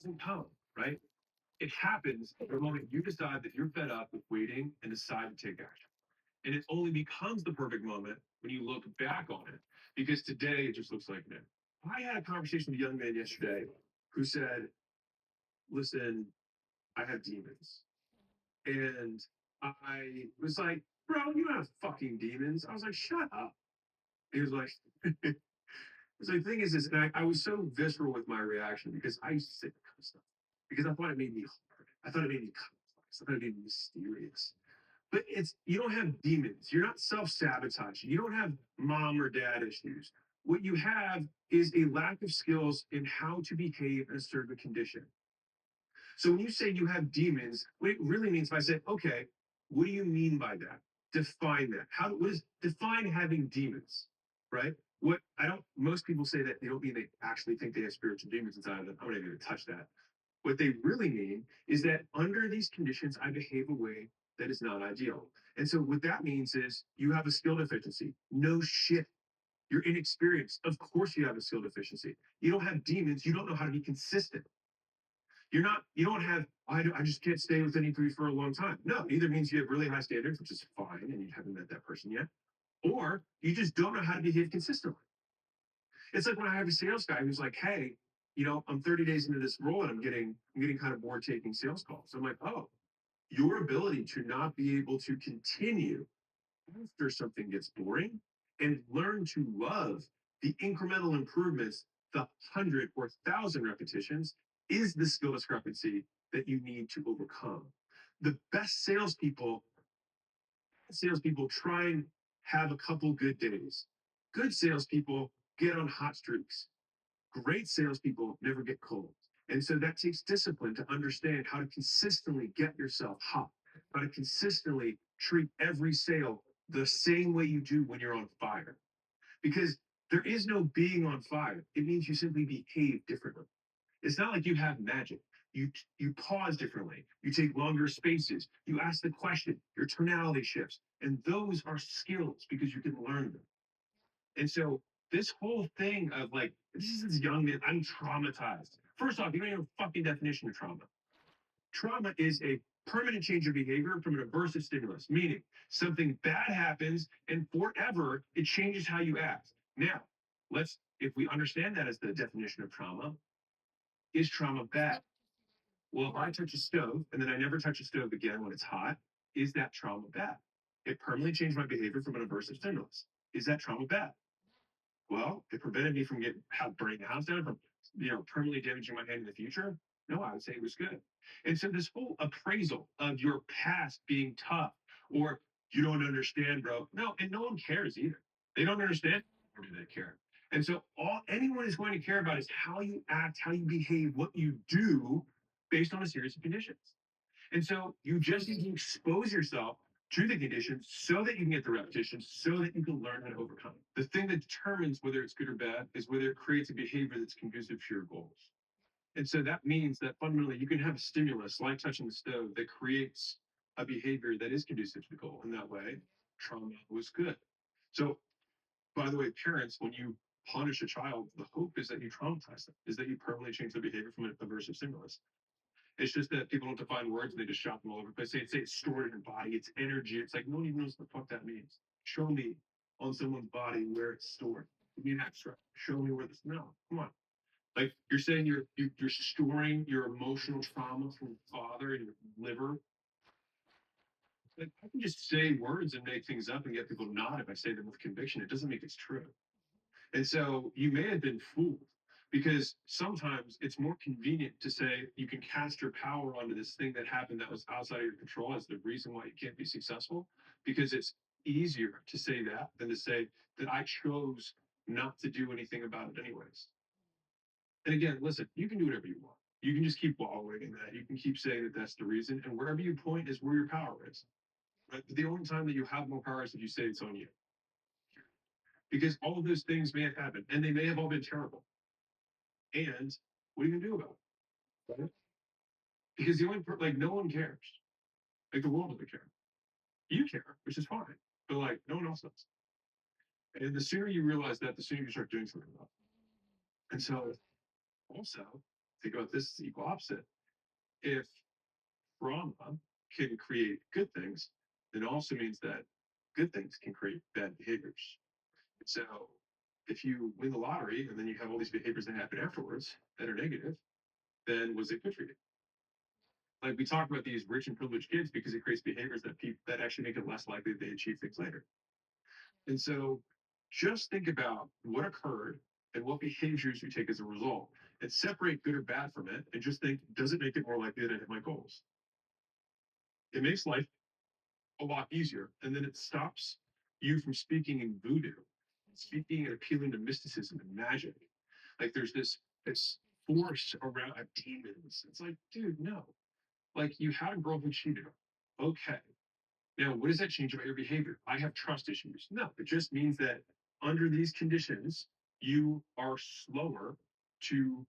doesn't come, right? It happens the moment you decide that you're fed up with waiting and decide to take action. And it only becomes the perfect moment when you look back on it, because today it just looks like new. I had a conversation with a young man yesterday who said, listen, I have demons. And I was like, bro, you don't have fucking demons. I was like, shut up. He was like, so the thing is, and I was so visceral with my reaction because I used to say that kind of stuff because I thought it made me hard. I thought it made me complex. I thought it made me mysterious. But it's you don't have demons. You're not self-sabotaging. You don't have mom or dad issues. What you have is a lack of skills in how to behave in a certain condition. So when you say you have demons, what it really means, if I say, okay, what do you mean by that? Define that. What is define having demons, right? What I don't most people say that they don't mean they actually think they have spiritual demons inside of them. I'm not even gonna touch that. What they really mean is that under these conditions, I behave a way that is not ideal. And so what that means is you have a skill deficiency. No shit. You're inexperienced. Of course you have a skill deficiency. You don't have demons. You don't know how to be consistent. You don't have, I just can't stay with any food for a long time. No, either means you have really high standards, which is fine, and you haven't met that person yet, or you just don't know how to behave consistently. It's like when I have a sales guy who's like, hey, I'm 30 days into this role and I'm getting kind of bored taking sales calls. I'm like, oh, your ability to not be able to continue after something gets boring and learn to love the incremental improvements, the 100 or 1,000 repetitions is the skill discrepancy that you need to overcome. The best salespeople try and have a couple good days. Good salespeople get on hot streaks. Great salespeople never get cold. And so that takes discipline to understand how to consistently get yourself hot, how to consistently treat every sale the same way you do when you're on fire. Because there is no being on fire. It means you simply behave differently. It's not like you have magic. You pause differently. You take longer spaces. You ask the question. Your tonality shifts, and those are skills because you can learn them. And so this whole thing of like, this is this young man, I'm traumatized. First off, you don't even a fucking definition of trauma. Trauma is a permanent change of behavior from an aversive stimulus, meaning something bad happens and forever it changes how you act. Now, if we understand that as the definition of trauma, is trauma bad? Well, if I touch a stove and then I never touch a stove again when it's hot, is that trauma bad? It permanently changed my behavior from an aversive stimulus. Is that trauma bad? Well, it prevented me from burning the house down, from permanently damaging my hand in the future. No, I would say it was good. And so this whole appraisal of your past being tough, or you don't understand, bro. No, and no one cares either. They don't understand, or do they care? And so all anyone is going to care about is how you act, how you behave, what you do based on a series of conditions. And so you just need to expose yourself to the conditions so that you can get the repetitions, so that you can learn how to overcome it. The thing that determines whether it's good or bad is whether it creates a behavior that's conducive to your goals. And so that means that fundamentally you can have a stimulus like touching the stove that creates a behavior that is conducive to the goal. And that way, trauma was good. So, by the way, parents, when you punish a child, the hope is that you traumatize them, is that you permanently change their behavior from an aversive stimulus. It's just that people don't define words and they just shout them all over the place. Say it's stored in your body, it's energy. It's like no one even knows what the fuck that means. Show me on someone's body where it's stored. Give me an extra. Show me where this. No, come on. Like you're saying, you're storing your emotional trauma from your father in your liver. Like I can just say words and make things up and get people to nod if I say them with conviction. It doesn't make it true. And so you may have been fooled because sometimes it's more convenient to say you can cast your power onto this thing that happened that was outside of your control as the reason why you can't be successful, because it's easier to say that than to say that I chose not to do anything about it anyways. And again, listen, you can do whatever you want. You can just keep wallowing in that. You can keep saying that that's the reason. And wherever you point is where your power is. Right? But the only time that you have more power is if you say it's on you. Because all of those things may have happened and they may have all been terrible. And what are you gonna do about it? Right? Because like no one cares. Like the world doesn't care. You care, which is fine, but like no one else does. And the sooner you realize that, the sooner you start doing something about it. And so, also, think about this as equal opposite. If trauma can create good things, then it also means that good things can create bad behaviors. So if you win the lottery and then you have all these behaviors that happen afterwards that are negative, then was it good for you? Like we talk about these rich and privileged kids because it creates behaviors that that actually make it less likely they achieve things later. And so just think about what occurred and what behaviors you take as a result and separate good or bad from it and just think, does it make it more likely that I hit my goals? It makes life a lot easier. And then it stops you from speaking in voodoo, speaking and appealing to mysticism and magic. Like there's this force around demons. It's like, dude, no. Like you had a girl who cheated on. Okay. Now, what does that change about your behavior? I have trust issues. No, it just means that under these conditions, you are slower to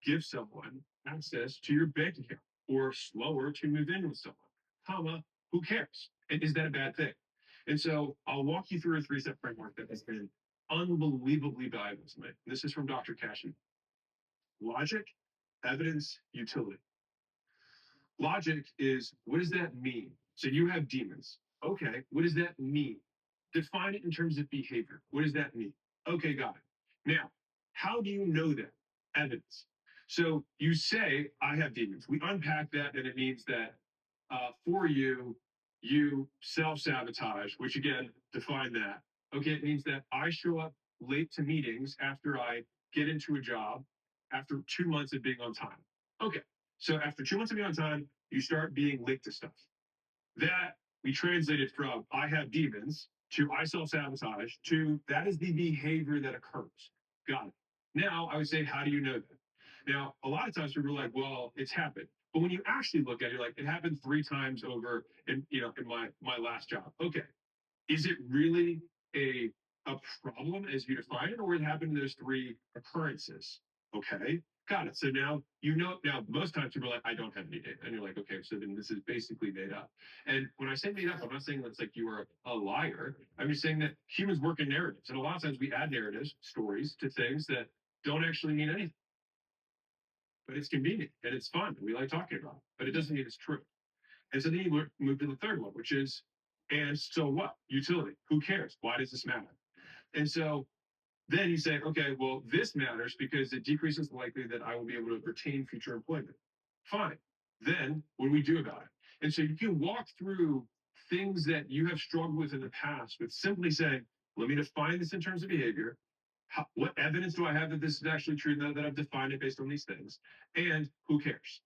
give someone access to your bank account or slower to move in with someone, comma, who cares? And is that a bad thing? And so I'll walk you through a three-step framework that has been unbelievably valuable to me. This is from Dr. Cashin. Logic, evidence, utility. Logic is, what does that mean? So you have demons. Okay, what does that mean? Define it in terms of behavior. What does that mean? Okay, got it. Now, how do you know that? Evidence. So you say, I have demons. We unpack that, and it means that for you, you self sabotage, which again, define that. Okay, it means that I show up late to meetings after I get into a job after 2 months of being on time. Okay, so after 2 months of being on time, you start being late to stuff. That we translated from I have demons to I self sabotage to that is the behavior that occurs. Got it. Now I would say, how do you know that? Now, a lot of times people are like, well, it's happened. But when you actually look at it, you're like, it happened 3 times over in my last job. Okay. Is it really a problem as you define it, or it happened in those 3 occurrences? Okay, got it. So now you know. Now most times people are like, I don't have any data, and you're like, okay, so then this is basically made up. And when I say made up, I'm not saying that it's like you are a liar. I'm just saying that humans work in narratives, and a lot of times we add narratives, stories to things that don't actually mean anything. But it's convenient and it's fun. And we like talking about it, but it doesn't mean it's true. And so then you move to the third one, which is, and so what? Utility. Who cares? Why does this matter? And so then you say, okay, well, this matters because it decreases the likelihood that I will be able to retain future employment. Fine. Then what do we do about it? And so you can walk through things that you have struggled with in the past with simply saying, let me define this in terms of behavior. What evidence do I have that this is actually true now that I've defined it based on these things? And who cares?